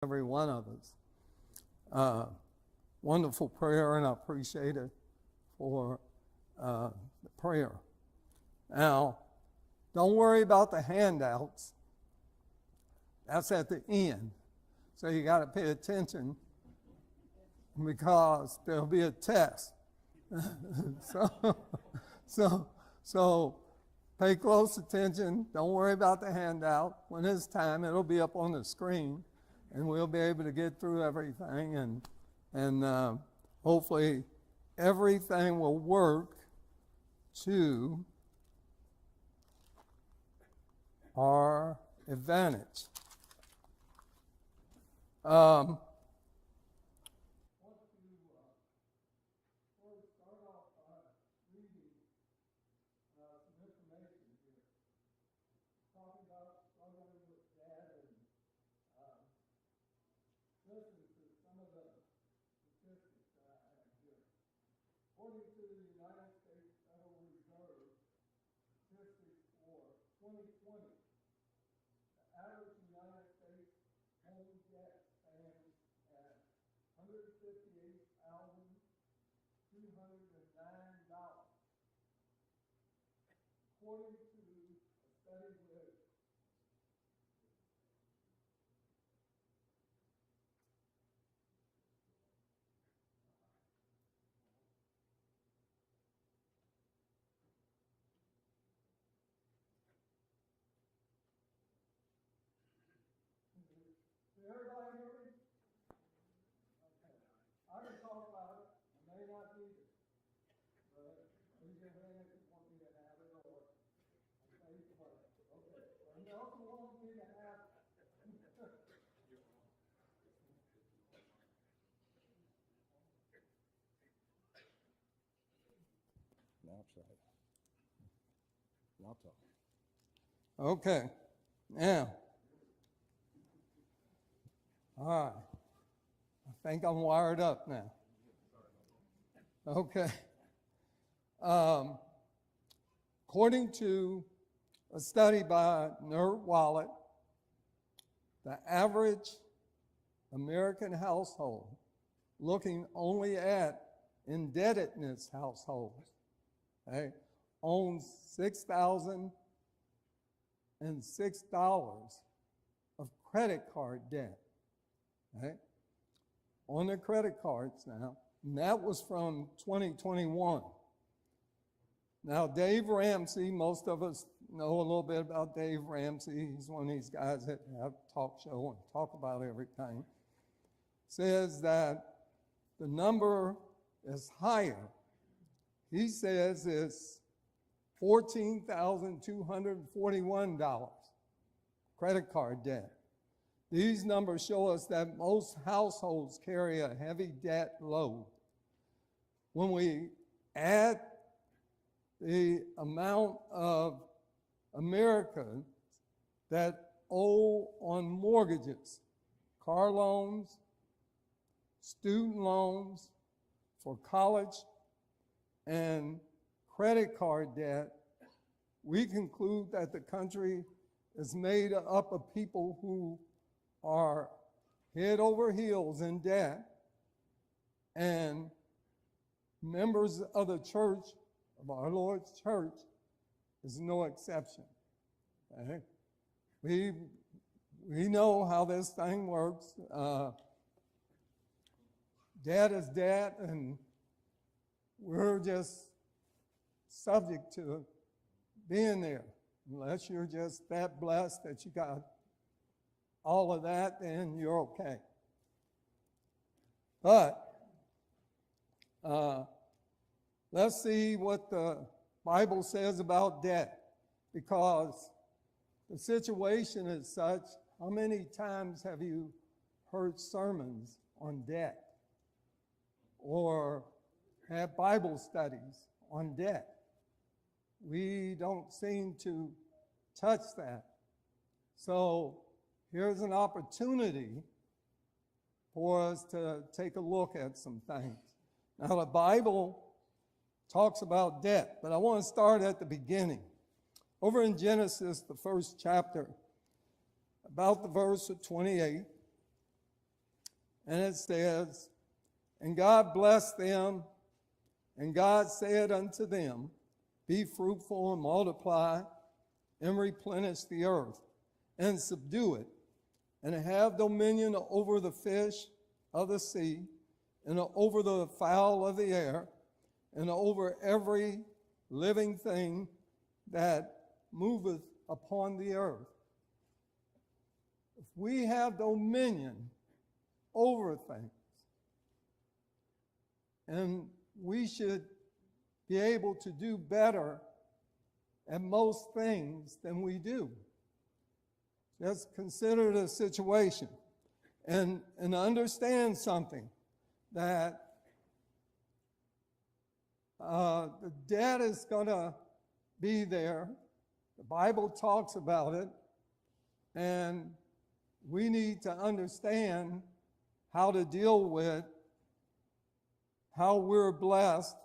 every one of us. Wonderful prayer, and I appreciate it for the prayer. Now, don't worry about the handouts. That's at the end. So you got to pay attention because there'll be a test. So pay close attention. Don't worry about the handout. When it's time, it'll be up on the screen, and we'll be able to get through everything, and hopefully everything will work to our advantage. According to the United States Federal Reserve statistics for 2020, the average United States home debt stands at $158,209. According to a study with everybody hear me? Okay. I can talk about it. I may not need it. But raise your hand if you want me to have it, or I'll say it for you. Okay. Well, Nelson wants me to have it. Now try it. Now talk. Okay. Now. All right. I think I'm wired up now. Okay. According to a study by NerdWallet, the average American household, looking only at indebtedness households, okay, owns $6,006 of credit card debt. Okay, on their credit cards now, and that was from 2021. Now, Dave Ramsey, most of us know a little bit about Dave Ramsey. He's one of these guys that have a talk show and talk about everything. Says that the number is higher. He says it's $14,241 credit card debt. These numbers show us that most households carry a heavy debt load. When we add the amount of Americans that owe on mortgages, car loans, student loans for college, and credit card debt, we conclude that the country is made up of people who are head over heels in debt, and members of the church, of our Lord's church, is no exception. Okay? We know how this thing works. Debt is debt, and we're just subject to being there, unless you're just that blessed that you got all of that, then you're okay. But let's see what the Bible says about debt, because the situation is such. How many times have you heard sermons on debt or had Bible studies on debt? We don't seem to touch that. So here's an opportunity for us to take a look at some things. Now, the Bible talks about debt, but I want to start at the beginning. Over in Genesis, the first chapter, about the verse of 28, And it says, and God blessed them, and God said unto them, be fruitful and multiply, and replenish the earth, and subdue it, and have dominion over the fish of the sea, and over the fowl of the air, and over every living thing that moveth upon the earth. If we have dominion over things, and we should be able to do better at most things than we do. Just consider the situation and understand something, that the debt is going to be there. The Bible talks about it, and we need to understand how to deal with how we're blessed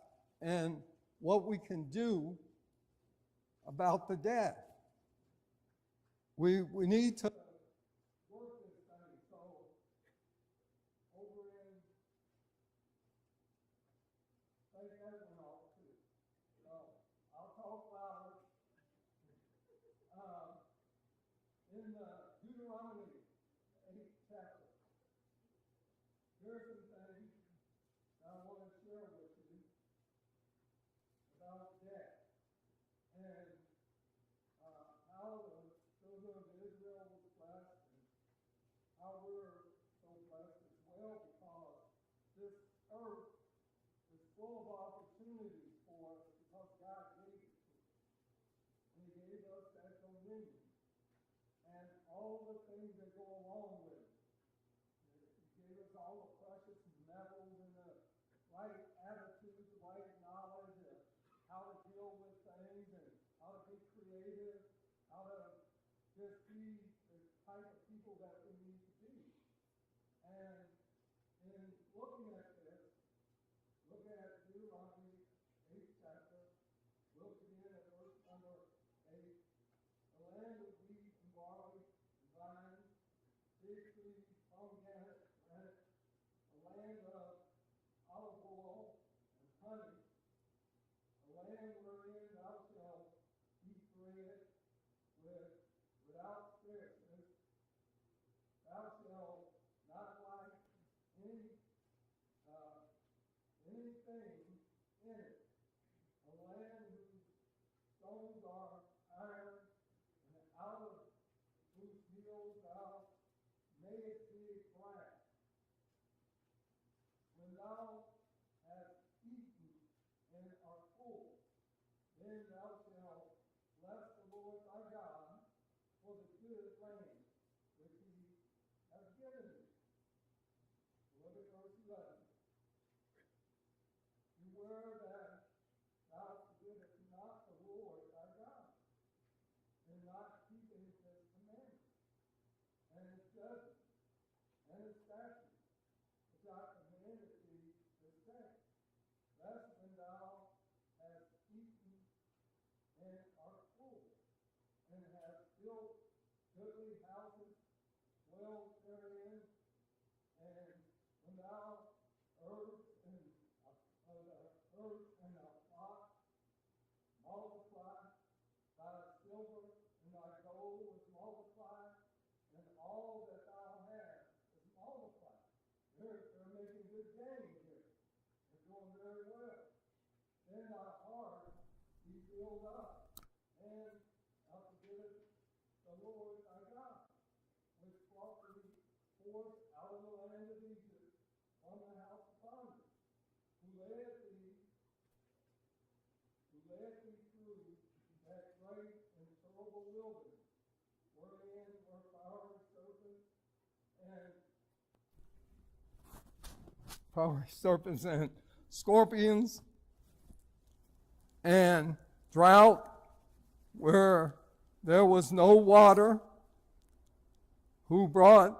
and what we can do about the debt. We need to work this thing. So over in, take that one off too. So I'll talk louder. In Deuteronomy 8th chapter, there are some things I want to share with you about debt and how the children of Israel was blessed and how we're so blessed as well, because this earth is full of opportunities for us because God gave it to us. And He gave us that dominion and all the things that go along with it. He gave us all the precious metals and the right attitude, the right knowledge of how to deal with things and how to be creative, how to just be the type of people that we need to be. And in looking at this, look at Deuteronomy 8th chapter. We'll begin at verse number 8. The land of wheat and barley, vine, fig tree, pomegranate, rennet, a land of olive oil and honey, a land wherein thou shalt eat bread without scarceness. Thou shalt not lack anything in it. A land whose stones are iron, and out of whose hills thou mayest be glad. When thou hast eaten and art full, then thou shalt bless the Lord thy God for the good land which He has given thee. Look at verse 11. Beware that thou forgettest not the Lord thy God, in not keeping His commandments, and His judgments, and His statutes, which I commanded thee this day, lest when thou hast eaten and art full, and hast built goodly houses, dwelled therein, and when thou earth and thy flock multiply, thy silver and thy gold was multiplied, and all that thou hast is multiplied. They're making good gain here. They're doing very well. Then thy heart be filled up, and thou forgettest the Lord thy God, which brought thee forth out of the land of Egypt from the house of bondage, who led thee through that great and terrible wilderness, wherein were fiery serpents and scorpions, and drought where there was no water, who brought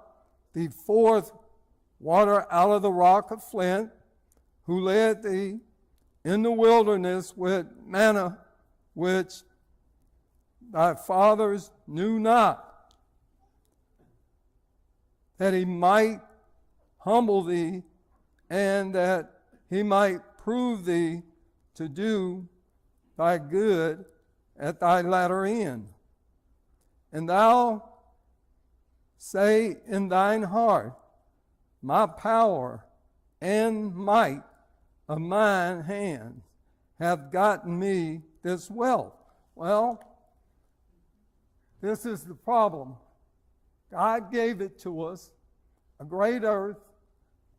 thee forth water out of the rock of flint, who led thee in the wilderness with manna, which thy fathers knew not, that He might humble thee, and that he might prove thee to do thy good at thy latter end. And thou say in thine heart, my power and might of mine hands have gotten me this wealth. Well, this is the problem. God gave it to us, a great earth,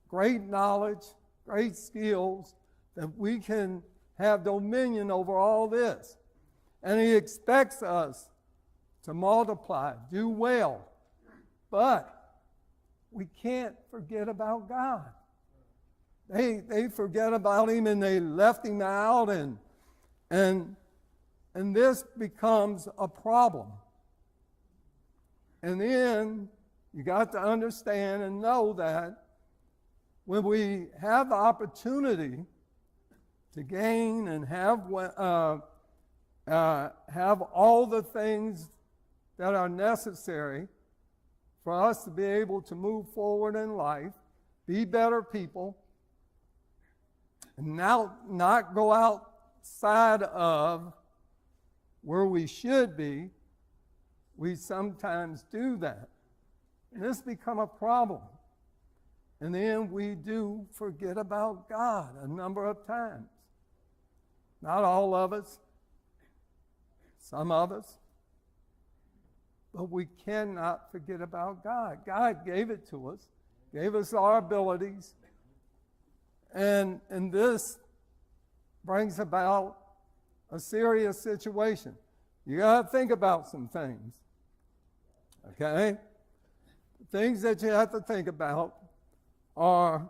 great knowledge, great skills, that we can have dominion over all this. And he expects us to multiply, do well. But we can't forget about God. They forget about him and they left him out, and this becomes a problem. And then you got to understand and know that when we have the opportunity to gain and have all the things that are necessary for us to be able to move forward in life, be better people, and now not go outside of where we should be, we sometimes do that. And this becomes a problem. And then we do forget about God a number of times. Not all of us, some of us. But we cannot forget about God. God gave it to us, gave us our abilities. And this brings about a serious situation. You got to think about some things. Okay? The things that you have to think about are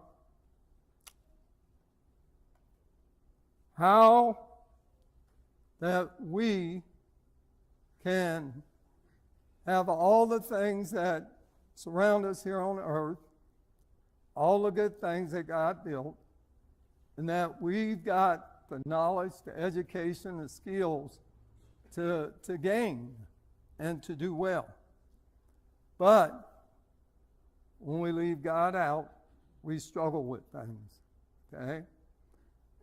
how that we can have all the things that surround us here on earth, all the good things that God built, and that we've got the knowledge, the education, the skills to gain and to do well. But when we leave God out, we struggle with things, okay?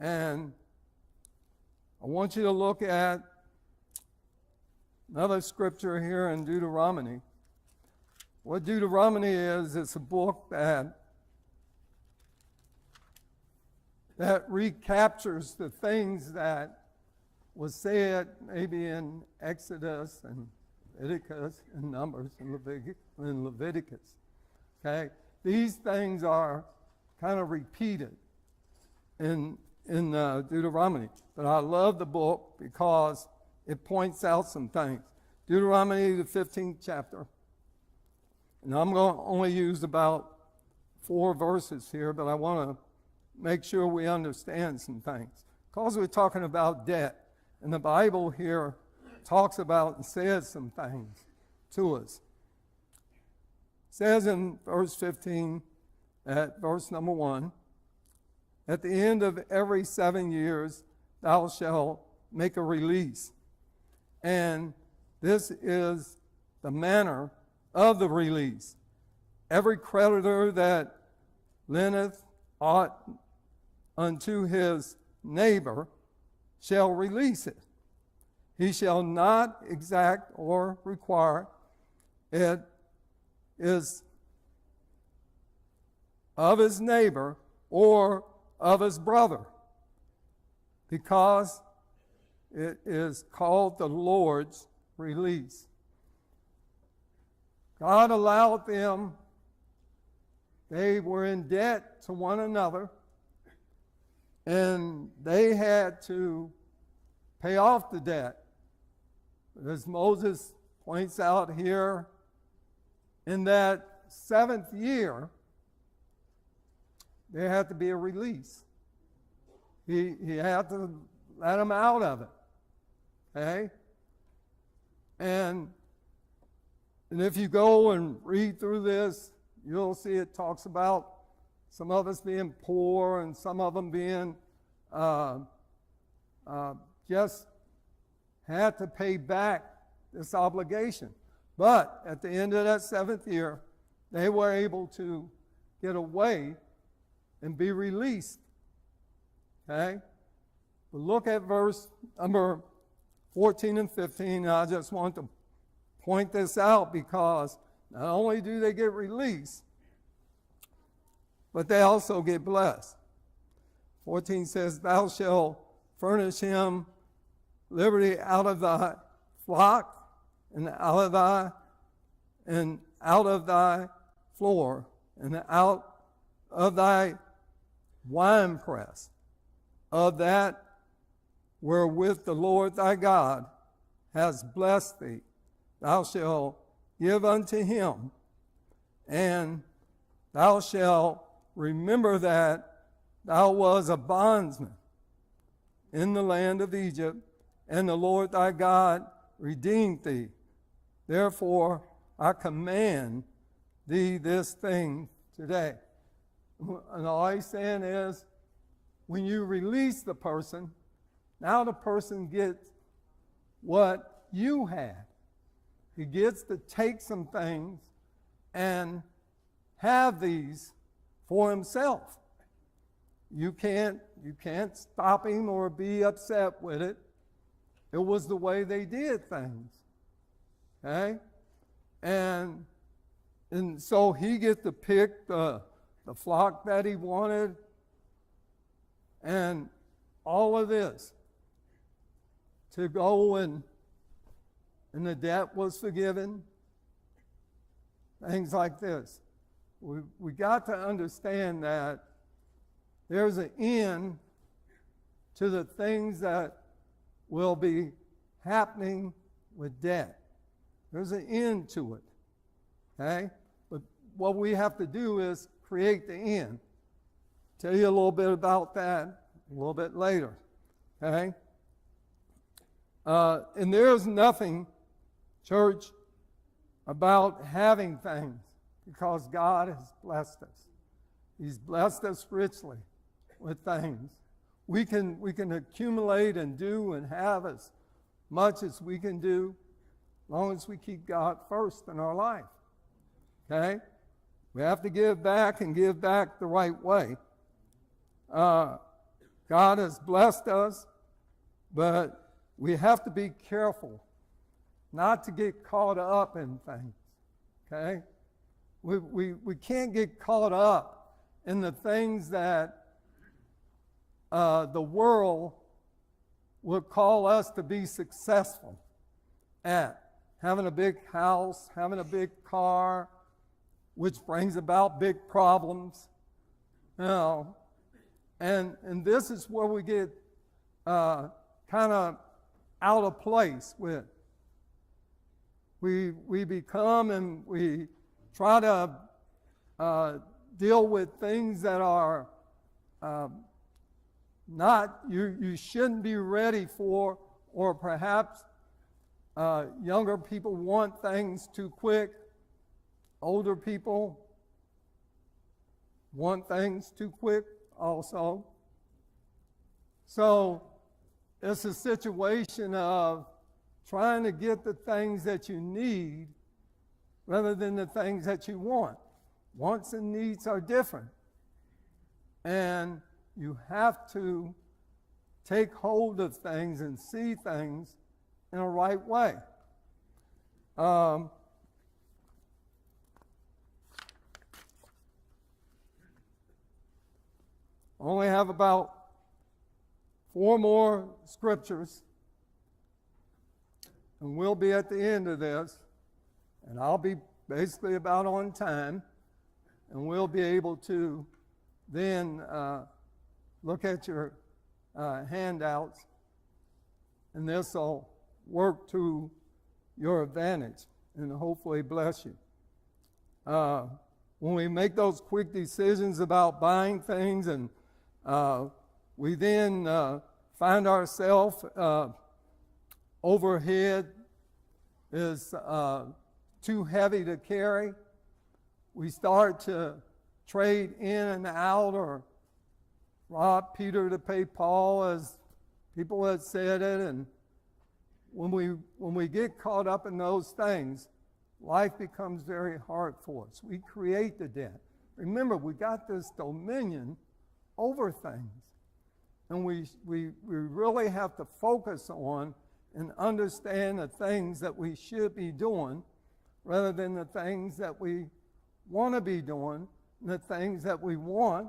And I want you to look at another scripture here in Deuteronomy. What Deuteronomy is, it's a book that recaptures the things that was said maybe in Exodus and Leviticus and Numbers and Leviticus. Okay? These things are kind of repeated in Deuteronomy. But I love the book because it points out some things. Deuteronomy, the 15th chapter. And I'm going to only use about 4 verses here, but I want to make sure we understand some things. Because we're talking about debt, and the Bible here talks about and says some things to us. It says in verse 15, at verse number 1, at the end of every 7 years, thou shalt make a release. And this is the manner of the release. Every creditor that lendeth aught unto his neighbor shall release it. He shall not exact or require it is of his neighbor or of his brother, because it is called the Lord's release. God allowed them, they were in debt to one another, and they had to pay off the debt. As Moses points out here, in that 7th year, there had to be a release. He had to let them out of it. Okay? And if you go and read through this, you'll see it talks about some of us being poor and some of them being just had to pay back this obligation. But at the end of that 7th year, they were able to get away and be released. Okay? But look at verse number 14 and 15. I just want to point this out because not only do they get released, but they also get blessed. 14 says, thou shalt furnish him liberty out of thy flock and out of thy floor and out of thy winepress, of that wherewith the Lord thy God has blessed thee. Thou shalt give unto him, and thou shalt remember that thou was a bondsman in the land of Egypt, and the Lord thy God redeemed thee. Therefore I command thee this thing today. And all he's saying is, when you release the person, now the person gets what you had. He gets to take some things and have these for himself. You can't stop him or be upset with it. It was the way they did things. Okay? And so he gets to pick the flock that he wanted and all of this to go and the debt was forgiven. Things like this. We got to understand that there's an end to the things that will be happening with debt. There's an end to it. Okay? But what we have to do is create the end. Tell you a little bit about that a little bit later. Okay? And there's nothing, church, about having things, because God has blessed us. He's blessed us richly with things. We can accumulate and do and have as much as we can do, as long as we keep God first in our life. Okay? We have to give back and give back the right way. God has blessed us, but we have to be careful not to get caught up in things. Okay? We can't get caught up in the things that the world would call us to be successful at. Having a big house, having a big car, which brings about big problems. You know, and this is where we get kind of out of place with. We become and we try to deal with things that are not, you shouldn't be ready for, or perhaps younger people want things too quick. Older people want things too quick also. So it's a situation of trying to get the things that you need rather than the things that you want. Wants and needs are different. And you have to take hold of things and see things in a right way. Only have about 4 more scriptures, and we'll be at the end of this, and I'll be basically about on time, and we'll be able to then look at your handouts, and this will work to your advantage and hopefully bless you. When we make those quick decisions about buying things and we then find ourselves overhead is too heavy to carry, we start to trade in and out or rob Peter to pay Paul, as people had said it. And when we get caught up in those things, life becomes very hard for us. We create the debt. remember, we got this dominion over things. And we really have to focus on and understand the things that we should be doing rather than the things that we want to be doing. And the things that we want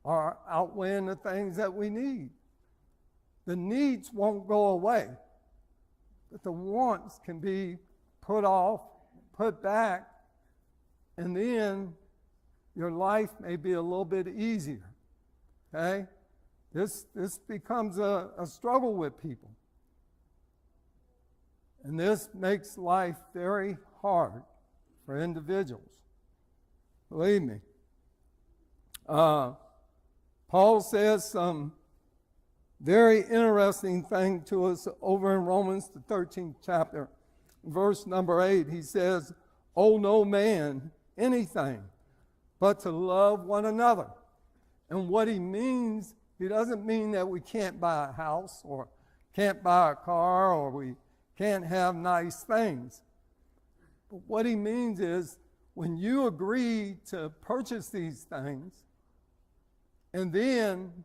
are outweighing the things that we need. The needs won't go away, but the wants can be put off, put back, and then your life may be a little bit easier. Okay? This becomes a struggle with people. And this makes life very hard for individuals. Believe me. Paul says some very interesting thing to us over in Romans, the 13th chapter, verse number 8. He says, "Owe no man anything but to love one another." And what he means, he doesn't mean that we can't buy a house or can't buy a car or we can't have nice things. But what he means is when you agree to purchase these things and then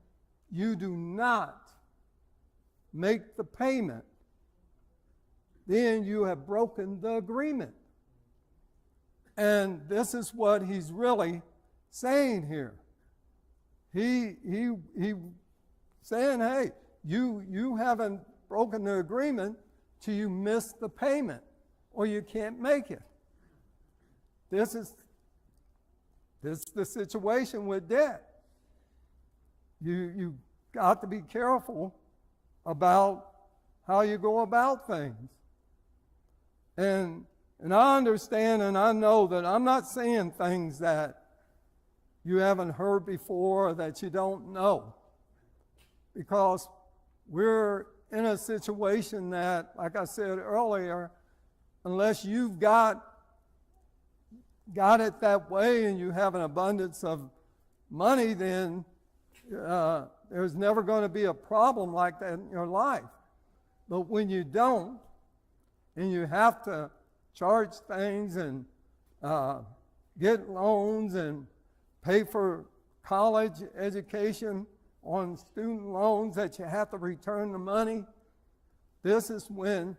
you do not make the payment, then you have broken the agreement. And this is what he's really saying here. He saying, hey, you haven't broken the agreement till you miss the payment or you can't make it. This is the situation with debt. You got to be careful about how you go about things. And I understand and I know that I'm not saying things that you haven't heard before or that you don't know. Because we're in a situation that, like I said earlier, unless you've got it that way and you have an abundance of money, then there's never going to be a problem like that in your life. But when you don't, and you have to charge things and get loans and pay for college education on student loans that you have to return the money, this is when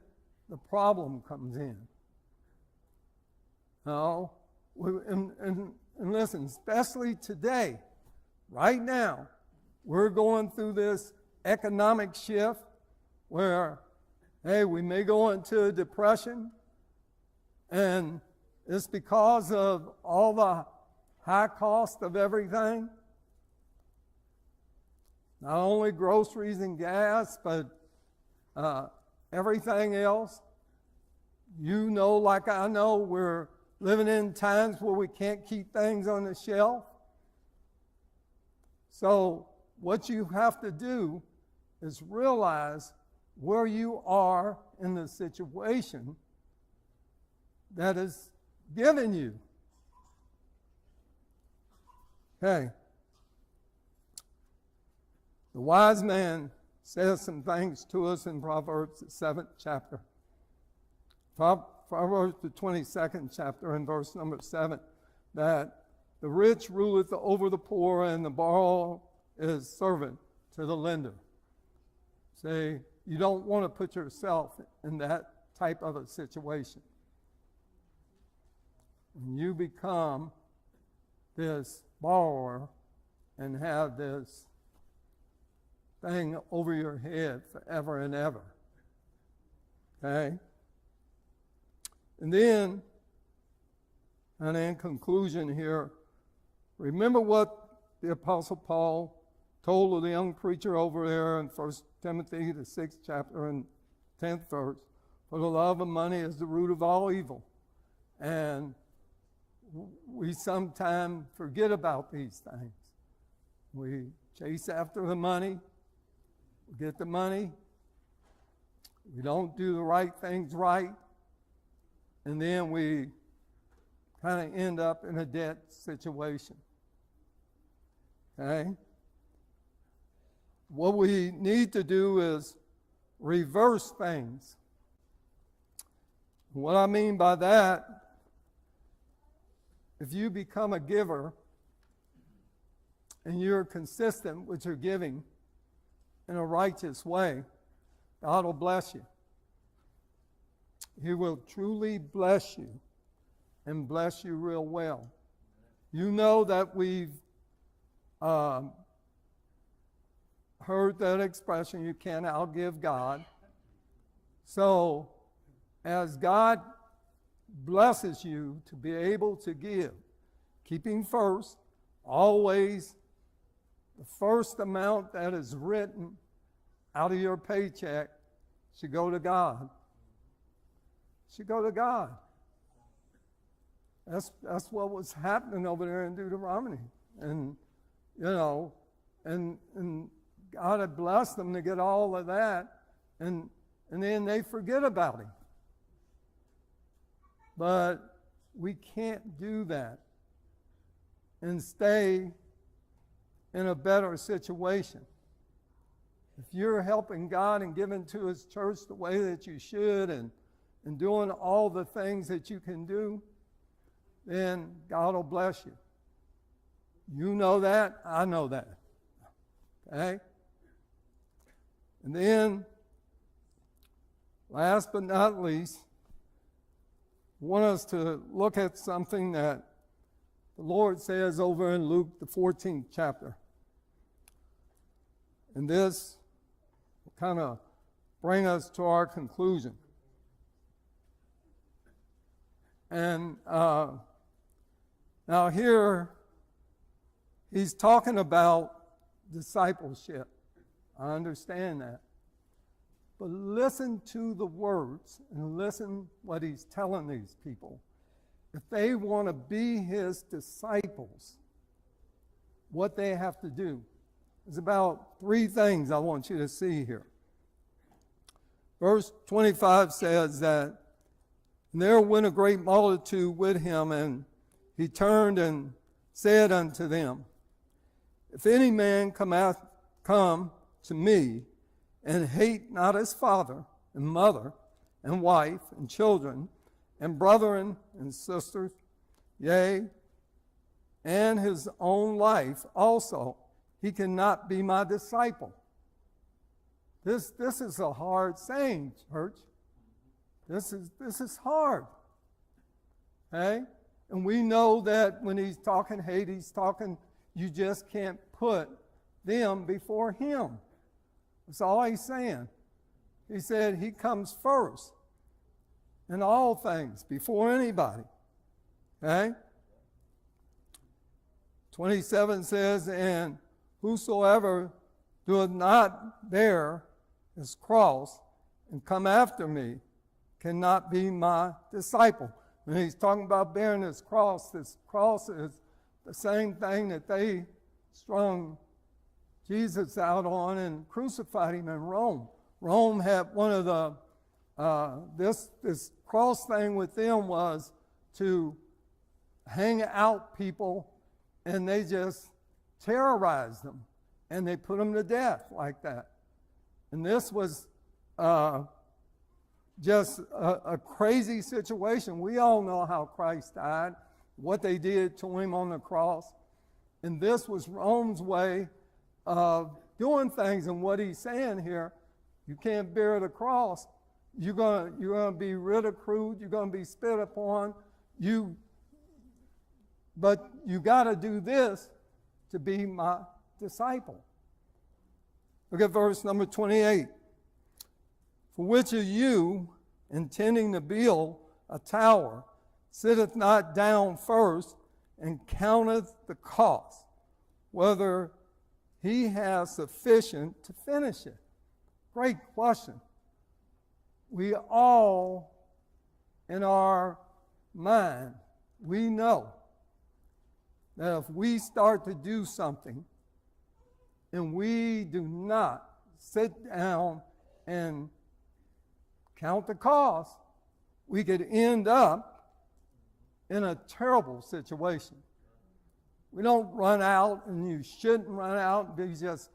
the problem comes in. No, and listen, especially today, right now, we're going through this economic shift where, hey, we may go into a depression, and it's because of all the high cost of everything. Not only groceries and gas, but everything else. You know, like I know, we're living in times where we can't keep things on the shelf. So what you have to do is realize where you are in the situation that is given you. Okay. The wise man says some things to us in Proverbs, the 7th chapter. Proverbs, the 22nd chapter, in verse number 7, that the rich ruleth over the poor, and the borrower is servant to the lender. Say, you don't want to put yourself in that type of a situation. When you become this borrower and have this thing over your head forever and ever. Okay? And then, and in conclusion here, remember what the Apostle Paul told the young preacher over there in 1 Timothy, the 6th chapter and 10th verse, for the love of money is the root of all evil. And we sometimes forget about these things. We chase after the money, we get the money, we don't do the right things right, and then we kind of end up in a debt situation. Okay? What we need to do is reverse things. What I mean by that, if you become a giver and you're consistent with your giving in a righteous way, God will bless you. He will truly bless you and bless you real well. You know that we've heard that expression, you can't outgive God. So as God blesses you to be able to give, keeping first, always the first amount that is written out of your paycheck should go to God. Should go to God. That's what was happening over there in Deuteronomy. And, you know, and God had blessed them to get all of that, and then they forget about Him. But we can't do that and stay in a better situation. If you're helping God and giving to His church the way that you should and doing all the things that you can do, then God will bless you. You know that, I know that. Okay? And then, last but not least, I want us to look at something that the Lord says over in Luke, the 14th chapter. And this will kind of bring us to our conclusion. And now here, he's talking about discipleship. I understand that. But listen to the words and listen what he's telling these people. If they want to be his disciples, what they have to do. There's about 3 things I want you to see here. Verse 25 says that, and there went a great multitude with him, and he turned and said unto them, if any man come to me, and hate not his father and mother and wife and children and brethren and sisters, yea, and his own life also, he cannot be my disciple. This is a hard saying, church. This is hard. Okay? And we know that when he's talking hate, he's talking, you just can't put them before him. That's all he's saying. He said he comes first in all things, before anybody. Okay? 27 says, and whosoever doeth not bear his cross and come after me cannot be my disciple. When he's talking about bearing this cross is the same thing that they strung Jesus out on and crucified him in Rome. Rome had one of the, this cross thing with them was to hang out people, and they just terrorized them, and they put them to death like that. And this was just a crazy situation. We all know how Christ died, what they did to him on the cross. And this was Rome's way of doing things. And what he's saying here, you can't bear the cross. You're gonna be ridiculed. You're gonna be spit upon. But you got to do this to be my disciple. Look at verse number 28. For which of you, intending to build a tower, sitteth not down first and counteth the cost, whether he has sufficient to finish it? Great question. We all, in our mind, we know that if we start to do something and we do not sit down and count the cost, we could end up in a terrible situation. We don't run out, and you shouldn't run out and be just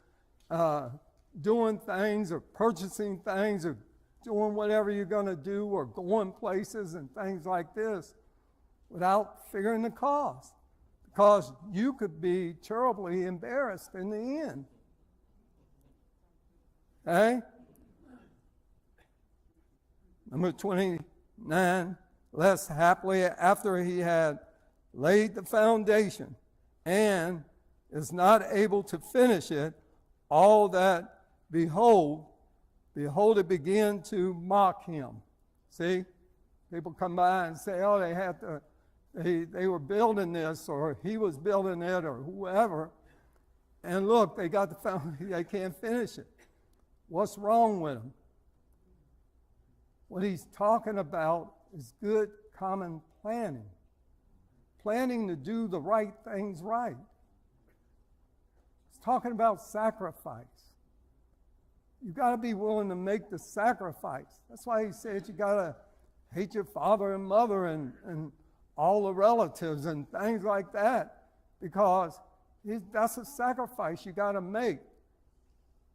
doing things or purchasing things or doing whatever you're going to do or going places and things like this without figuring the cost, because you could be terribly embarrassed in the end. Okay? Number 29, less happily after he had laid the foundation and is not able to finish it, all that behold it began to mock him. See? People come by and say, oh, they were building this, or he was building it, or whoever. And look, they got the foundation, they can't finish it. What's wrong with them? What he's talking about is good common planning. Planning to do the right things right. He's talking about sacrifice. You've got to be willing to make the sacrifice. That's why he said you got to hate your father and mother and all the relatives and things like that, because that's a sacrifice you got to make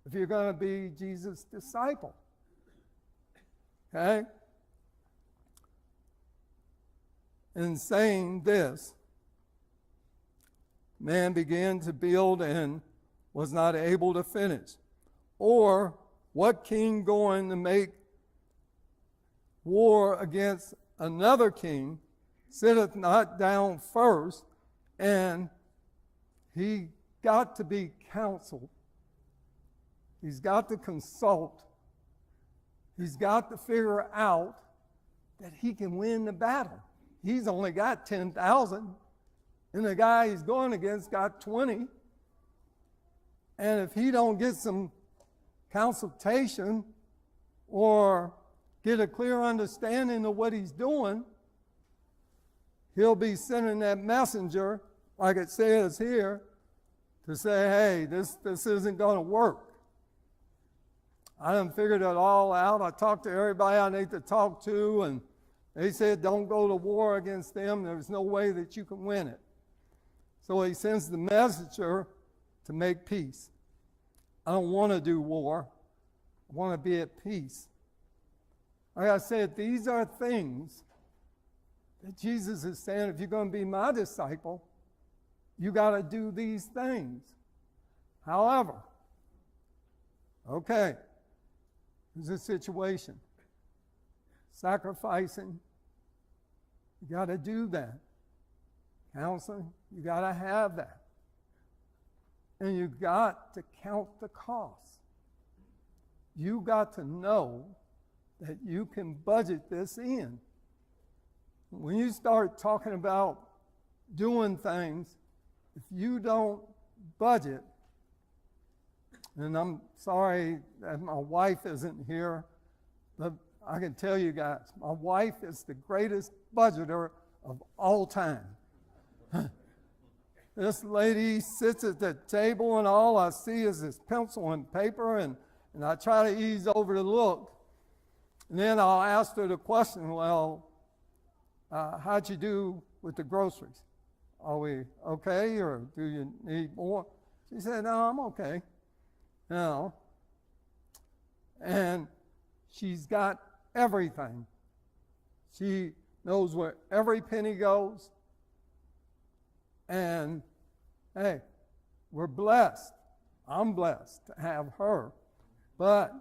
if you're going to be Jesus' disciple. Okay? In saying this, man began to build and was not able to finish. Or what king going to make war against another king sitteth not down first, and he got to be counseled. He's got to consult. He's got to figure out that he can win the battle. He's only got 10,000, and the guy he's going against got 20. And if he don't get some consultation or get a clear understanding of what he's doing, he'll be sending that messenger, like it says here, to say, hey, this isn't going to work. I done figured it all out. I talked to everybody I need to talk to, and they said don't go to war against them. There's no way that you can win it. So he sends the messenger to make peace. I don't want to do war. I want to be at peace. Like I said, these are things that Jesus is saying, if you're going to be my disciple, you got to do these things. However, okay, here's a situation. Sacrificing, you got to do that. Counseling, you got to have that. And you got to count the cost. You got to know that you can budget this in. When you start talking about doing things, if you don't budget, and I'm sorry that my wife isn't here, but I can tell you guys, my wife is the greatest budgeter of all time. This lady sits at the table and all I see is this pencil and paper, and I try to ease over to look. And then I'll ask her the question, well, how'd you do with the groceries? Are we okay, or do you need more? She said, no, I'm okay. No. And she's got everything. She knows where every penny goes. And, hey, we're blessed. I'm blessed to have her. But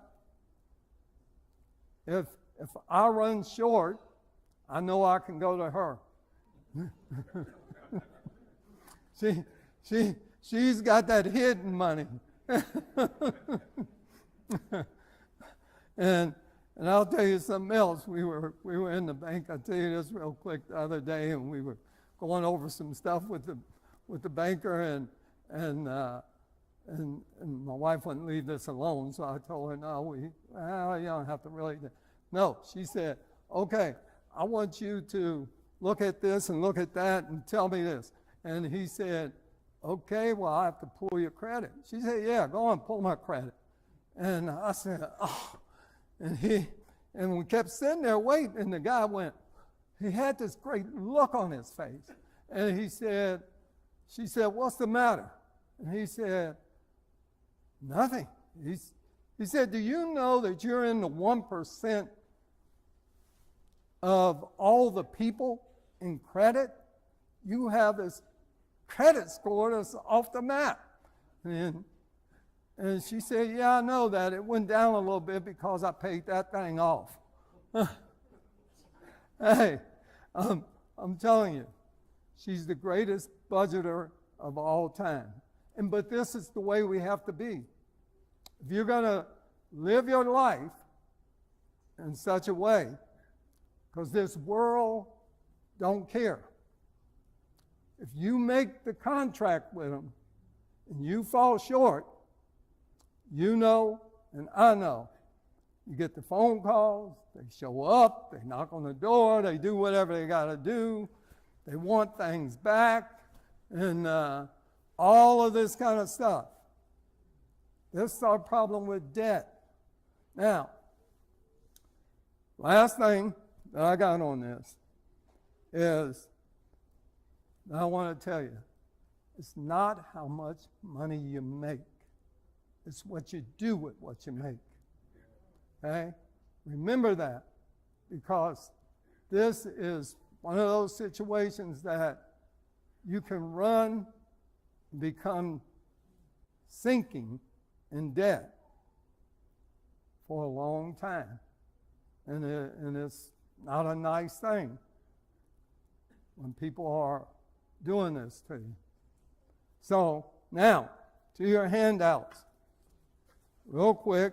if I run short, I know I can go to her. She's got that hidden money. and I'll tell you something else. We were in the bank. I'll tell you this real quick the other day, and we were going over some stuff with the banker, and my wife wouldn't leave this alone, so I told her, no, you don't have to really. No, she said, okay, I want you to look at this and look at that and tell me this. And he said, okay, well, I have to pull your credit. She said, yeah, go on, pull my credit. And I said, oh. And we kept sitting there waiting, and the guy went, he had this great look on his face. And she said, what's the matter? And he said, nothing. He said, do you know that you're in the 1% of all the people in credit, you have this credit score that's off the map. And she said, yeah, I know that. It went down a little bit because I paid that thing off. Hey, I'm telling you, she's the greatest budgeter of all time. But this is the way we have to be. If you're going to live your life in such a way, because this world don't care. If you make the contract with them and you fall short, you know and I know. You get the phone calls, they show up, they knock on the door, they do whatever they got to do. They want things back and all of this kind of stuff. This is our problem with debt. Now, last thing that I got on this is, I want to tell you, it's not how much money you make. It's what you do with what you make. Okay? Remember that, because this is one of those situations that you can run and become sinking in debt for a long time. And it's not a nice thing when people are doing this to you. So now, to your handouts. Real quick.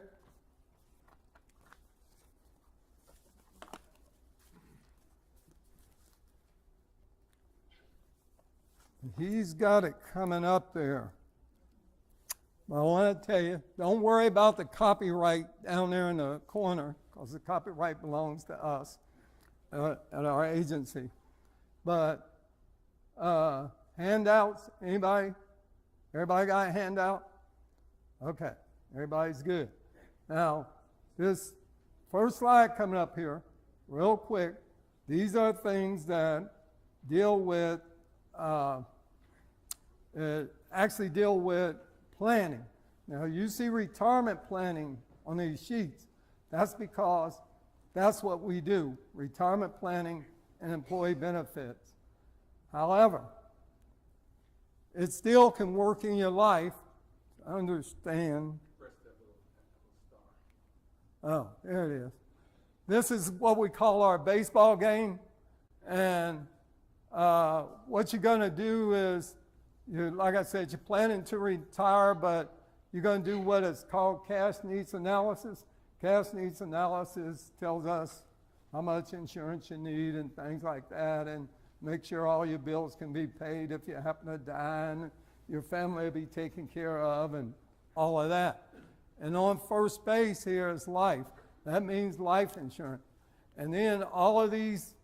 He's got it coming up there. But I want to tell you, don't worry about the copyright down there in the corner, because the copyright belongs to us at our agency. But handouts, anybody? Everybody got a handout? Okay, everybody's good. Now, this first slide coming up here, real quick, these are things that deal with, actually deal with planning. Now, you see retirement planning on these sheets. That's because that's what we do, retirement planning and employee benefits. However, it still can work in your life. Understand. Oh, there it is. This is what we call our baseball game. And what you're going to do is, like I said, you're planning to retire, but you're going to do what is called cash needs analysis. Cash needs analysis tells us how much insurance you need and things like that, and make sure all your bills can be paid if you happen to die, and your family will be taken care of, and all of that. And on first base here is life. That means life insurance. And then all of these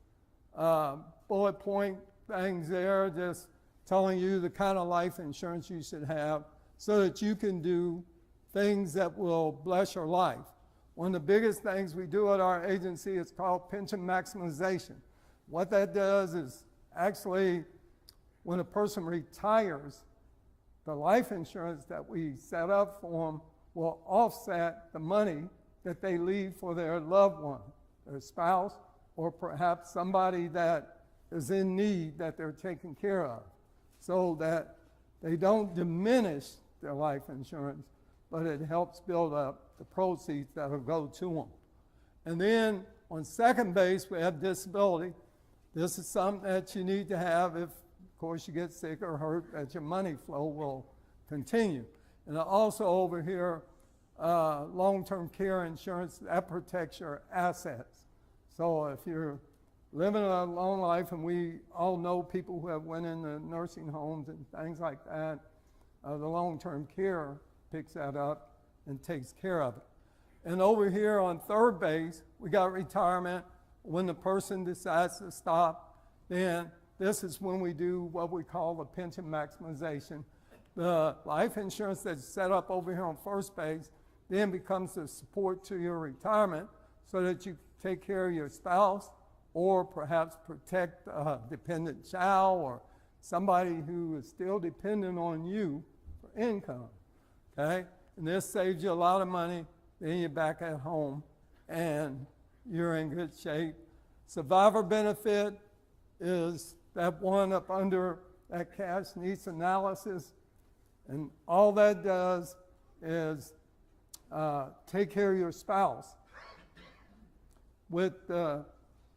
bullet point things there, just telling you the kind of life insurance you should have so that you can do things that will bless your life. One of the biggest things we do at our agency is called pension maximization. What that does is actually, when a person retires, the life insurance that we set up for them will offset the money that they leave for their loved one, their spouse, or perhaps somebody that is in need that they're taking care of, so that they don't diminish their life insurance, but it helps build up the proceeds that will go to them. And then on second base, we have disability. This is something that you need to have if, of course, you get sick or hurt, that your money flow will continue. And also over here, long-term care insurance, that protects your assets. So if you're living a long life, and we all know people who have went into nursing homes and things like that, the long-term care picks that up and takes care of it. And over here on third base, we got retirement. When the person decides to stop, then this is when we do what we call the pension maximization. The life insurance that's set up over here on first base then becomes the support to your retirement so that you take care of your spouse, or perhaps protect a dependent child or somebody who is still dependent on you for income, okay? And this saves you a lot of money. Then you're back at home and you're in good shape. Survivor benefit, is that one up under that cash needs analysis. And all that does is take care of your spouse with the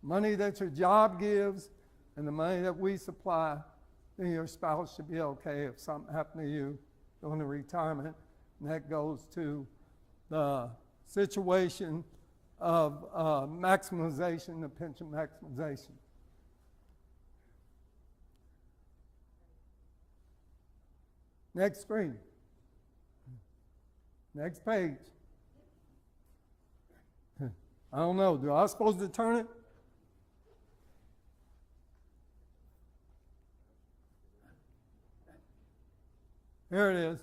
money that your job gives and the money that we supply. Then your spouse should be okay if something happened to you during the retirement. And that goes to the situation of maximization, the pension maximization. Next screen. Next page. I don't know. Do I supposed to turn it? Here it is.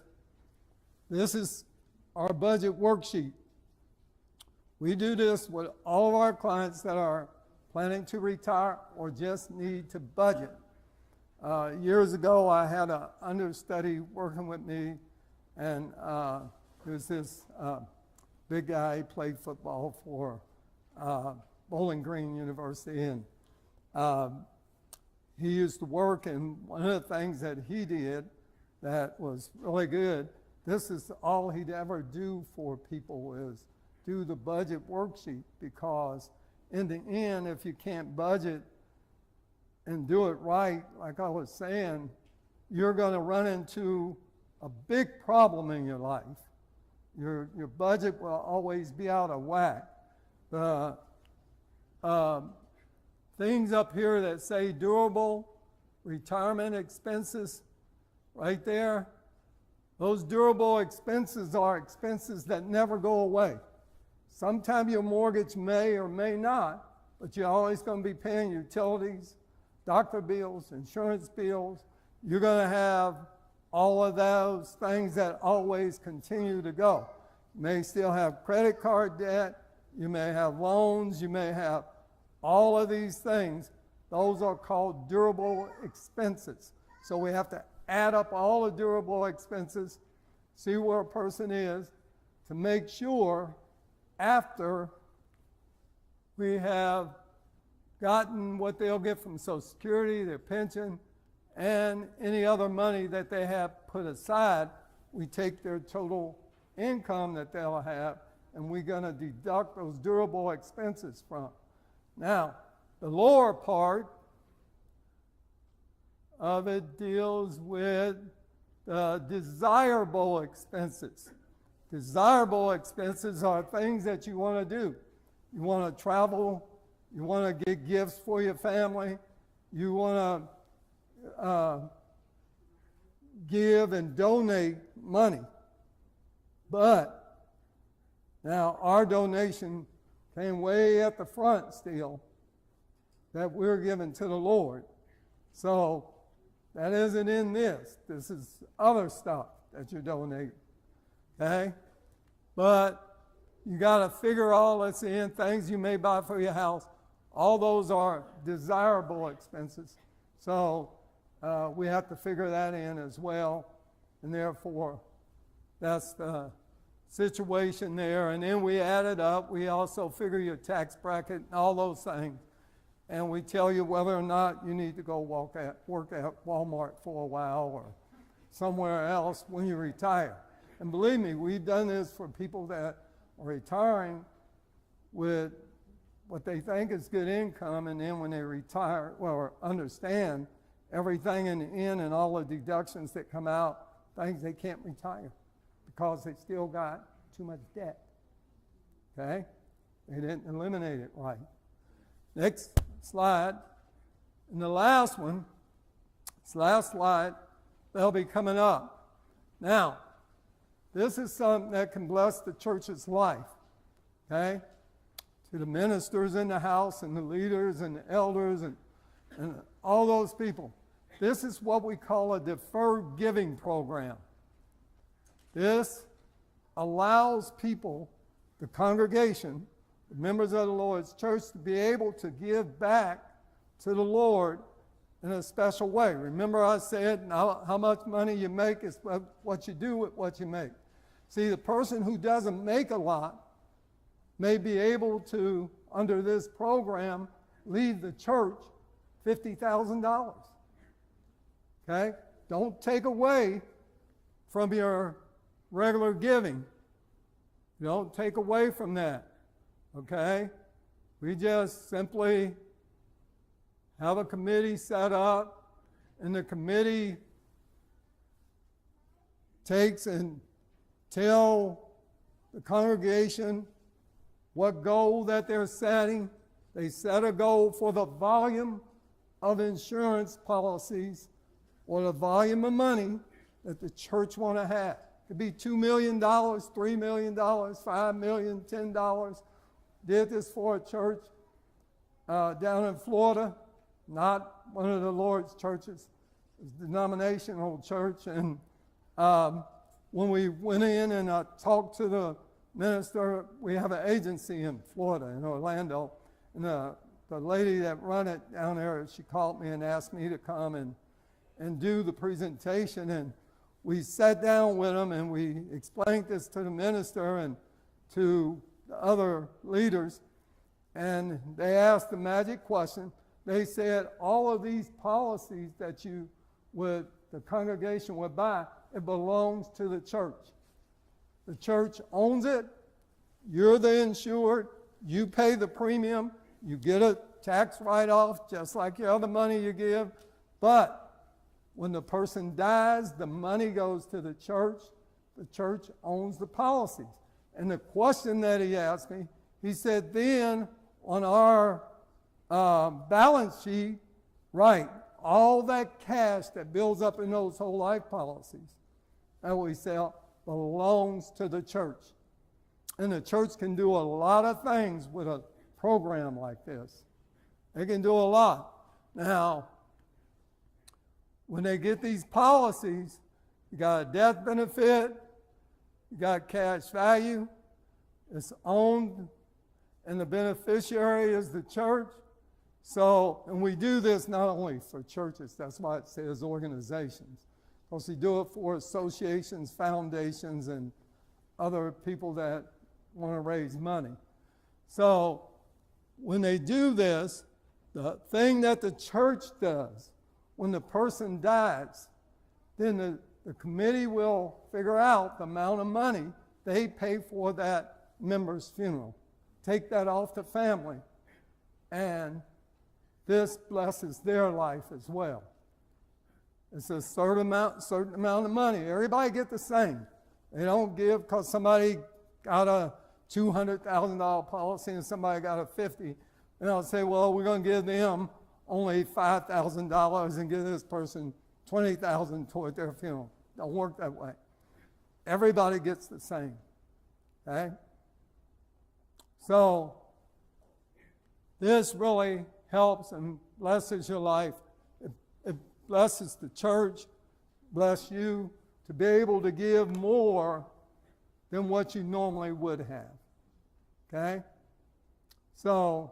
This is our budget worksheet. We do this with all of our clients that are planning to retire or just need to budget. Years ago, I had an understudy working with me, and there's this big guy. He played football for Bowling Green University, and he used to work, and one of the things that he did that was really good, this is all he'd ever do for people, is do the budget worksheet, because in the end, if you can't budget and do it right, like I was saying, you're going to run into a big problem in your life. Your budget will always be out of whack. The things up here that say durable retirement expenses, right there, those durable expenses are expenses that never go away. Sometime your mortgage may or may not, but you're always going to be paying utilities, doctor bills, insurance bills. You're going to have all of those things that always continue to go. You may still have credit card debt. You may have loans. You may have all of these things. Those are called durable expenses. So we have to add up all the durable expenses, see where a person is, to make sure after we have gotten what they'll get from Social Security, their pension, and any other money that they have put aside, we take their total income that they'll have, and we're going to deduct those durable expenses from. Now, the lower part of it deals with the desirable expenses. Desirable expenses are things that you want to do. You want to travel. You want to get gifts for your family. You want to give and donate money. But now our donation came way at the front still, that we're giving to the Lord. So that isn't in this. This is other stuff that you're donating. Okay? But you got to figure all that's in, things you may buy for your house. All those are desirable expenses. So we have to figure that in as well. And therefore, that's the situation there. And then we add it up. We also figure your tax bracket and all those things. And we tell you whether or not you need to go work at Walmart for a while or somewhere else when you retire. And believe me, we've done this for people that are retiring with what they think is good income, and then when they retire, well, understand everything in the end and all the deductions that come out, things they can't retire because they still got too much debt. Okay? They didn't eliminate it right. Next slide. And the last one, this last slide, they'll be coming up. Now, this is something that can bless the church's life. Okay? To the ministers in the house and the leaders and the elders and all those people. This is what we call a deferred giving program. This allows people, the congregation, the members of the Lord's church, to be able to give back to the Lord in a special way. Remember I said how much money you make is what you do with what you make. See, the person who doesn't make a lot may be able to, under this program, leave the church $50,000. Okay? Don't take away from your regular giving. Don't take away from that. Okay? We just simply have a committee set up, and the committee takes and tell the congregation what goal that they're setting. They set a goal for the volume of insurance policies or the volume of money that the church want to have. It could be $2 million, $3 million, $5 million, $10. Did this for a church down in Florida, not one of the Lord's churches. It was a denominational church. And when we went in and talked to the minister, we have an agency in Florida, in Orlando. And the lady that run it down there, she called me and asked me to come and do the presentation. And we sat down with them and we explained this to the minister and to the other leaders. And they asked the magic question. They said, all of these policies that the congregation would buy, it belongs to the church. The church owns it. You're the insured. You pay the premium. You get a tax write-off just like your other money you give. But when the person dies, the money goes to the church. The church owns the policies. And the question that he asked me, he said, then on our balance sheet, right, all that cash that builds up in those whole life policies that we sell belongs to the church. And the church can do a lot of things with a program like this. They can do a lot. Now, when they get these policies, you got a death benefit, you got cash value, it's owned, and the beneficiary is the church. So, and we do this not only for churches, that's why it says organizations. Because we do it for associations, foundations, and other people that want to raise money. So, when they do this, the thing that the church does, when the person dies, then the committee will figure out the amount of money they pay for that member's funeral. Take that off the family. And this blesses their life as well. It's a certain amount of money. Everybody get the same. They don't give because somebody got a $200,000 policy and somebody got a $50,000. And I'll say, well, we're going to give them only $5,000 and give this person $20,000 toward their funeral. Don't work that way. Everybody gets the same. Okay? So this really helps and blesses your life. It blesses the church, bless you to be able to give more than what you normally would have. Okay? So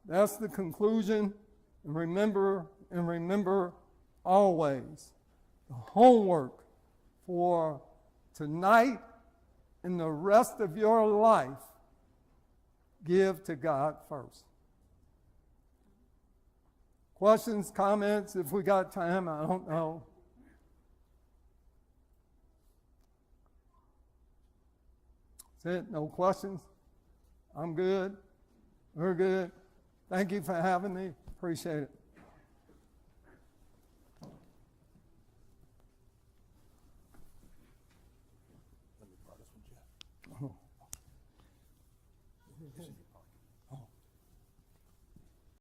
that's the conclusion. And remember always the homework for tonight and the rest of your life, give to God first. Questions, comments, if we got time, I don't know. That's it, no questions? I'm good. We're good. Thank you for having me. Appreciate it.